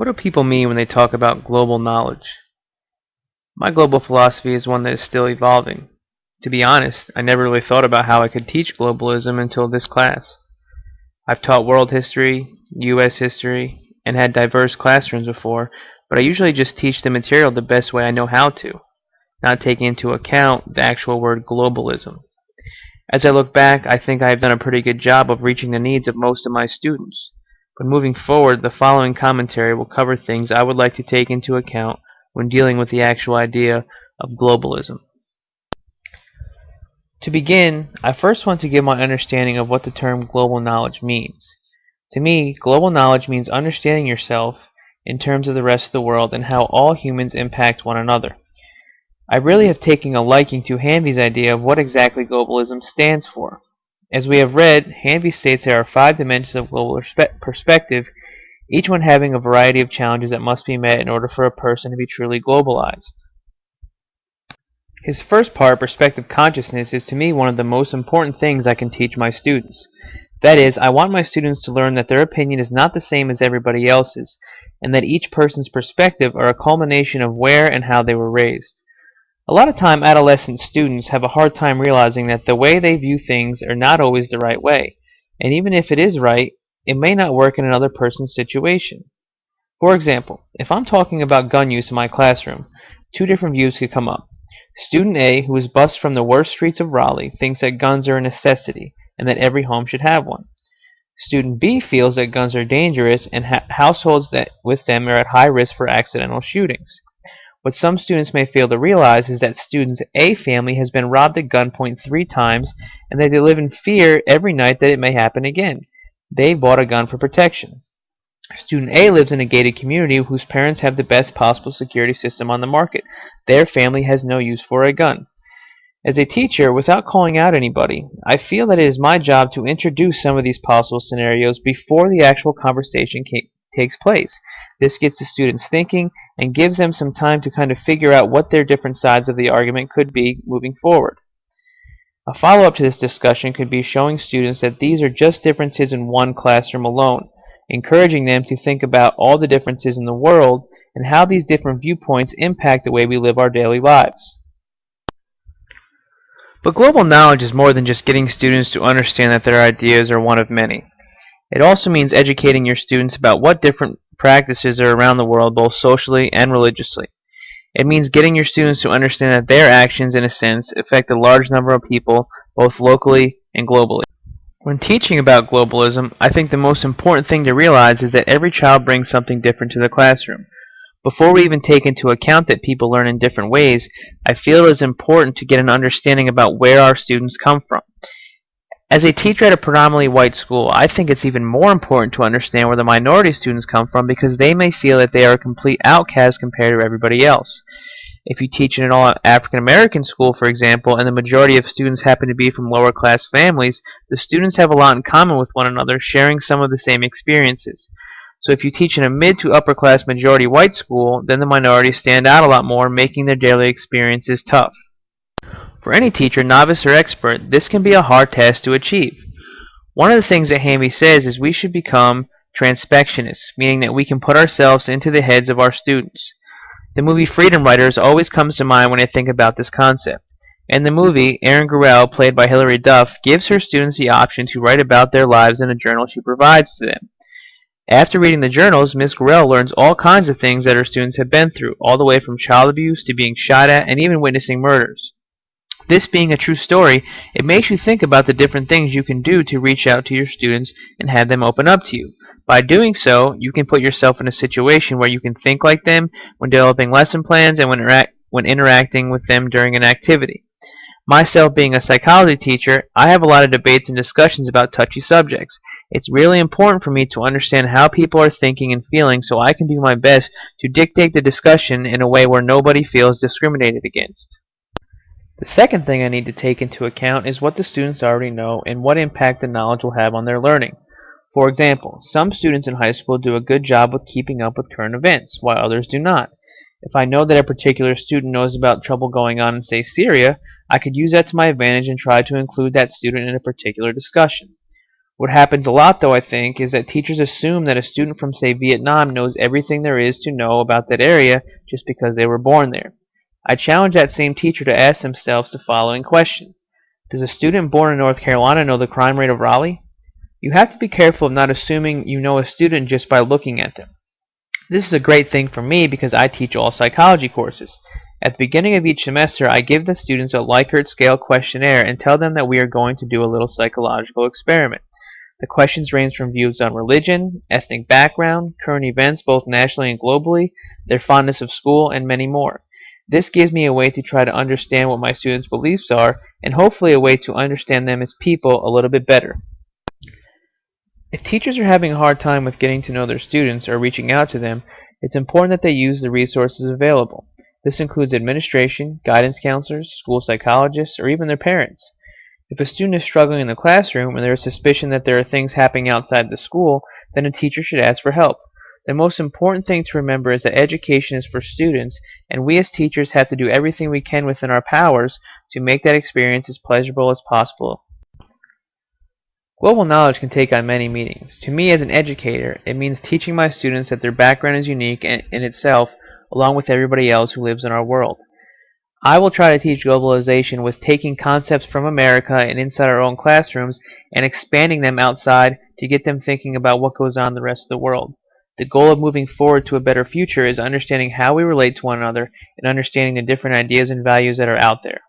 What do people mean when they talk about global knowledge? My global philosophy is one that is still evolving. To be honest, I never really thought about how I could teach globalism until this class. I've taught world history, U.S. history, and had diverse classrooms before, but I usually just teach the material the best way I know how to, not taking into account the actual word globalism. As I look back, I think I have done a pretty good job of reaching the needs of most of my students. But moving forward, the following commentary will cover things I would like to take into account when dealing with the actual idea of globalism. To begin, I first want to give my understanding of what the term global knowledge means. To me, global knowledge means understanding yourself in terms of the rest of the world and how all humans impact one another. I really have taken a liking to Hanvey's idea of what exactly globalism stands for. As we have read, Hanvey states there are 5 dimensions of global perspective, each one having a variety of challenges that must be met in order for a person to be truly globalized. His first part, perspective consciousness, is to me one of the most important things I can teach my students. That is, I want my students to learn that their opinion is not the same as everybody else's, and that each person's perspective are a culmination of where and how they were raised. A lot of time adolescent students have a hard time realizing that the way they view things are not always the right way, and even if it is right, it may not work in another person's situation. For example, if I'm talking about gun use in my classroom, 2 different views could come up. Student A, who is bused from the worst streets of Raleigh, thinks that guns are a necessity and that every home should have one. Student B feels that guns are dangerous and households that with them are at high risk for accidental shootings. What some students may fail to realize is that student A family has been robbed at gunpoint 3 times and that they live in fear every night that it may happen again. They bought a gun for protection. Student A lives in a gated community whose parents have the best possible security system on the market. Their family has no use for a gun. As a teacher, without calling out anybody, I feel that it is my job to introduce some of these possible scenarios before the actual conversation takes place. This gets the students thinking and gives them some time to kind of figure out what their different sides of the argument could be moving forward. A follow-up to this discussion could be showing students that these are just differences in one classroom alone, encouraging them to think about all the differences in the world and how these different viewpoints impact the way we live our daily lives. But global knowledge is more than just getting students to understand that their ideas are one of many. It also means educating your students about what different practices are around the world, both socially and religiously. It means getting your students to understand that their actions, in a sense, affect a large number of people, both locally and globally. When teaching about globalism, I think the most important thing to realize is that every child brings something different to the classroom. Before we even take into account that people learn in different ways, I feel it is important to get an understanding about where our students come from. As a teacher at a predominantly white school, I think it's even more important to understand where the minority students come from because they may feel that they are a complete outcast compared to everybody else. If you teach in an all African American school, for example, and the majority of students happen to be from lower class families, the students have a lot in common with one another, sharing some of the same experiences. So if you teach in a mid to upper class majority white school, then the minorities stand out a lot more, making their daily experiences tough. For any teacher, novice or expert, this can be a hard task to achieve. One of the things that Hanvey says is we should become transpectionists, meaning that we can put ourselves into the heads of our students. The movie Freedom Writers always comes to mind when I think about this concept. In the movie, Erin Gruelle, played by Hilary Duff, gives her students the option to write about their lives in a journal she provides to them. After reading the journals, Miss Gruelle learns all kinds of things that her students have been through, all the way from child abuse to being shot at and even witnessing murders. This being a true story, it makes you think about the different things you can do to reach out to your students and have them open up to you. By doing so, you can put yourself in a situation where you can think like them when developing lesson plans and when interacting with them during an activity. Myself being a psychology teacher, I have a lot of debates and discussions about touchy subjects. It's really important for me to understand how people are thinking and feeling so I can do my best to dictate the discussion in a way where nobody feels discriminated against. The second thing I need to take into account is what the students already know and what impact the knowledge will have on their learning. For example, some students in high school do a good job with keeping up with current events, while others do not. If I know that a particular student knows about trouble going on in, say, Syria, I could use that to my advantage and try to include that student in a particular discussion. What happens a lot, though, I think, is that teachers assume that a student from, say, Vietnam knows everything there is to know about that area just because they were born there. I challenge that same teacher to ask themselves the following question. Does a student born in North Carolina know the crime rate of Raleigh? You have to be careful of not assuming you know a student just by looking at them. This is a great thing for me because I teach all psychology courses. At the beginning of each semester, I give the students a Likert scale questionnaire and tell them that we are going to do a little psychological experiment. The questions range from views on religion, ethnic background, current events both nationally and globally, their fondness of school, and many more. This gives me a way to try to understand what my students' beliefs are, and hopefully a way to understand them as people a little bit better. If teachers are having a hard time with getting to know their students or reaching out to them, it's important that they use the resources available. This includes administration, guidance counselors, school psychologists, or even their parents. If a student is struggling in the classroom and there is suspicion that there are things happening outside the school, then a teacher should ask for help. The most important thing to remember is that education is for students, and we as teachers have to do everything we can within our powers to make that experience as pleasurable as possible. Global knowledge can take on many meanings. To me as an educator, it means teaching my students that their background is unique in itself, along with everybody else who lives in our world. I will try to teach globalization with taking concepts from America and inside our own classrooms and expanding them outside to get them thinking about what goes on in the rest of the world. The goal of moving forward to a better future is understanding how we relate to one another and understanding the different ideas and values that are out there.